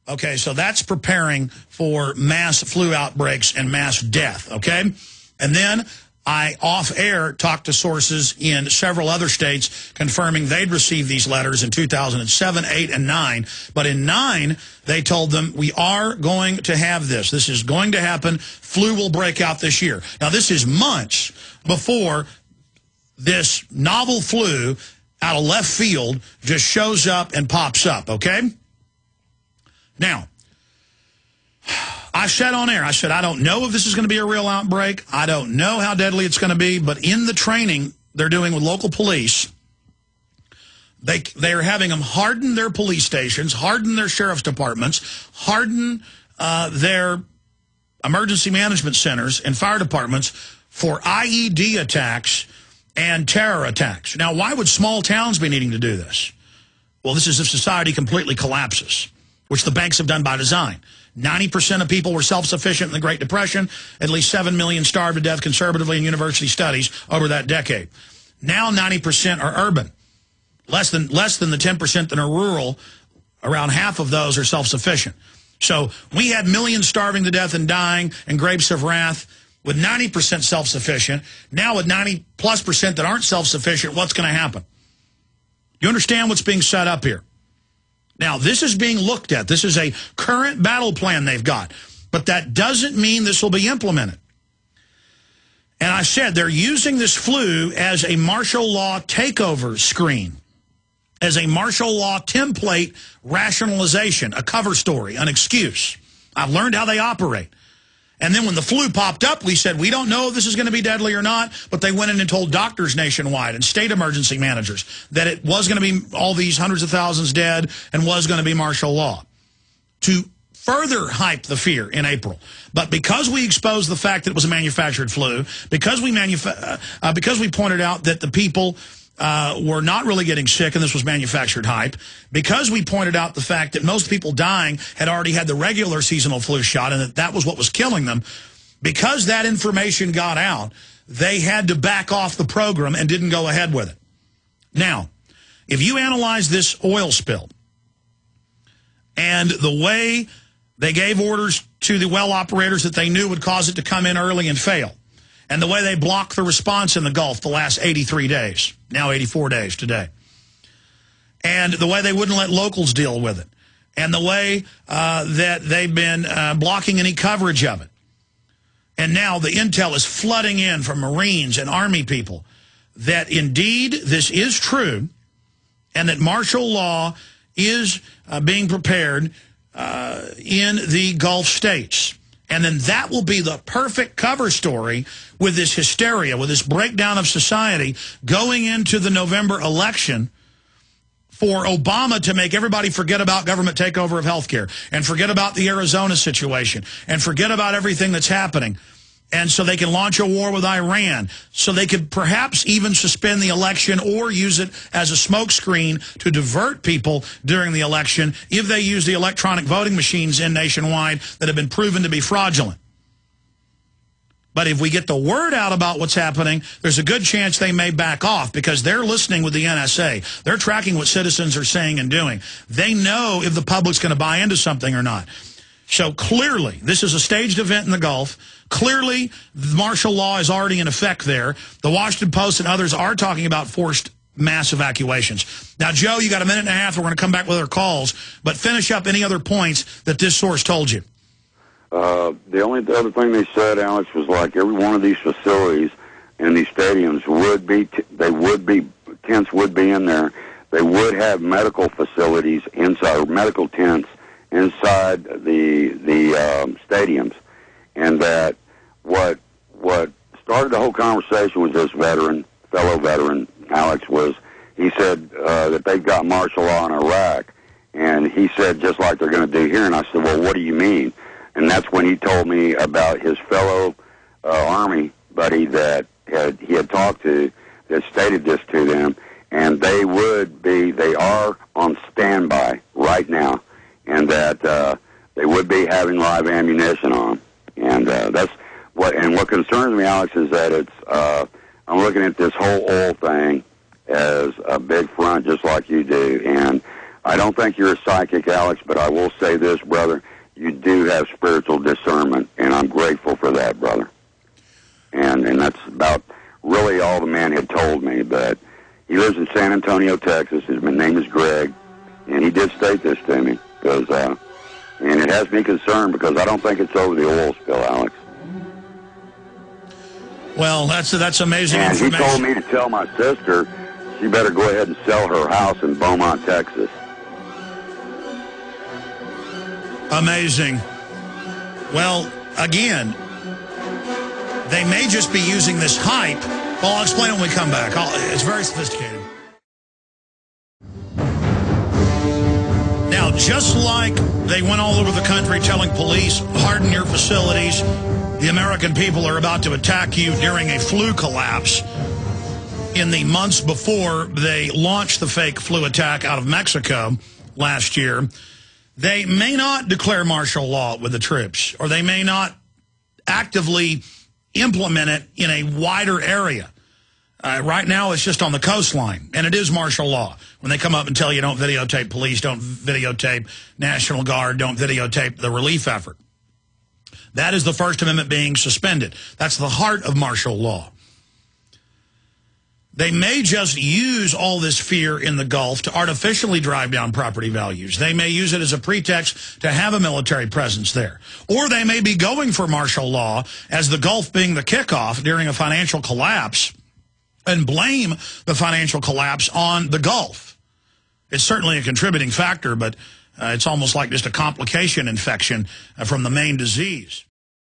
Okay, so that's preparing for mass flu outbreaks and mass death, okay? And then I, off-air, talked to sources in several other states confirming they'd received these letters in 2007, 8, and 9. But in 9, they told them, we are going to have this. This is going to happen. Flu will break out this year. Now, this is months before this novel flu out of left field just shows up and pops up, okay? Now, I said on air, I said, I don't know if this is going to be a real outbreak. I don't know how deadly it's going to be. But in the training they're doing with local police, they're having them harden their police stations, harden their sheriff's departments, harden their emergency management centers and fire departments for IED attacks and terror attacks. Now, why would small towns be needing to do this? Well, this is if society completely collapses, which the banks have done by design. 90% of people were self-sufficient in the Great Depression. At least 7 million starved to death conservatively in university studies over that decade. Now 90% are urban. Less than the 10% that are rural. Around half of those are self-sufficient. So we had millions starving to death and dying and grapes of wrath with 90% self-sufficient. Now with 90+% that aren't self-sufficient, what's going to happen? You understand what's being set up here? Now, this is being looked at. This is a current battle plan they've got. But that doesn't mean this will be implemented. And I said they're using this flu as a martial law takeover screen, as a martial law template rationalization, a cover story, an excuse. I've learned how they operate. And then when the flu popped up, we said, we don't know if this is going to be deadly or not, but they went in and told doctors nationwide and state emergency managers that it was going to be all these hundreds of thousands dead and was going to be martial law to further hype the fear in April. But because we exposed the fact that it was a manufactured flu, because we pointed out that the people were not really getting sick and this was manufactured hype, because we pointed out the fact that most people dying had already had the regular seasonal flu shot and that was what was killing them, because that information got out, they had to back off the program and didn't go ahead with it. Now, if you analyze this oil spill and the way they gave orders to the well operators that they knew would cause it to come in early and fail, and the way they blocked the response in the Gulf the last 83 days, now 84 days today, and the way they wouldn't let locals deal with it, and the way that they've been blocking any coverage of it. And now the intel is flooding in from Marines and Army people that indeed this is true and that martial law is being prepared in the Gulf states. And then that will be the perfect cover story with this hysteria, with this breakdown of society going into the November election for Obama to make everybody forget about government takeover of health care and forget about the Arizona situation and forget about everything that's happening. And so they can launch a war with Iran, so they could perhaps even suspend the election or use it as a smokescreen to divert people during the election if they use the electronic voting machines in nationwide that have been proven to be fraudulent. But if we get the word out about what's happening, there's a good chance they may back off because they're listening with the NSA. They're tracking what citizens are saying and doing. They know if the public's going to buy into something or not. So clearly, this is a staged event in the Gulf. Clearly, martial law is already in effect there. The Washington Post and others are talking about forced mass evacuations. Now, Joe, you got a minute and a half. We're going to come back with our calls. But finish up any other points that this source told you. The only other thing they said, Alex, was like every one of these facilities and these stadiums would be, tents would be in there. They would have medical facilities inside, or medical tents inside the stadiums. And that what started the whole conversation with this fellow veteran, Alex, was he said that they've got martial law in Iraq. And he said, just like they're going to do here. And I said, well, what do you mean? And that's when he told me about his fellow Army buddy that he had talked to that stated this to them. And they are on standby right now. And that they would be having live ammunition on. And that's what concerns me, Alex, is that it's I'm looking at this whole oil thing as a big front, just like you do. And I don't think you're a psychic, Alex, but I will say this, brother. You do have spiritual discernment, and I'm grateful for that, brother. And that's about really all the man had told me. But he lives in San Antonio, Texas. His name is Greg, and he did state this to me, because and it has me concerned because I don't think it's over the oil spill, Alex. Well, that's amazing and information. He told me to tell my sister she better go ahead and sell her house in Beaumont, Texas. Amazing. Well, again, they may just be using this hype. Well, I'll explain when we come back. It's very sophisticated. Now, just like they went all over the country telling police, harden your facilities, the American people are about to attack you during a flu collapse. In the months before they launched the fake flu attack out of Mexico last year, they may not declare martial law with the troops, or they may not actively implement it in a wider area. Right now, it's just on the coastline, and it is martial law. When they come up and tell you don't videotape police, don't videotape National Guard, don't videotape the relief effort. That is the First Amendment being suspended. That's the heart of martial law. They may just use all this fear in the Gulf to artificially drive down property values. They may use it as a pretext to have a military presence there. Or they may be going for martial law as the Gulf being the kickoff during a financial collapse and blame the financial collapse on the Gulf. It's certainly a contributing factor, but it's almost like just a complication infection from the main disease.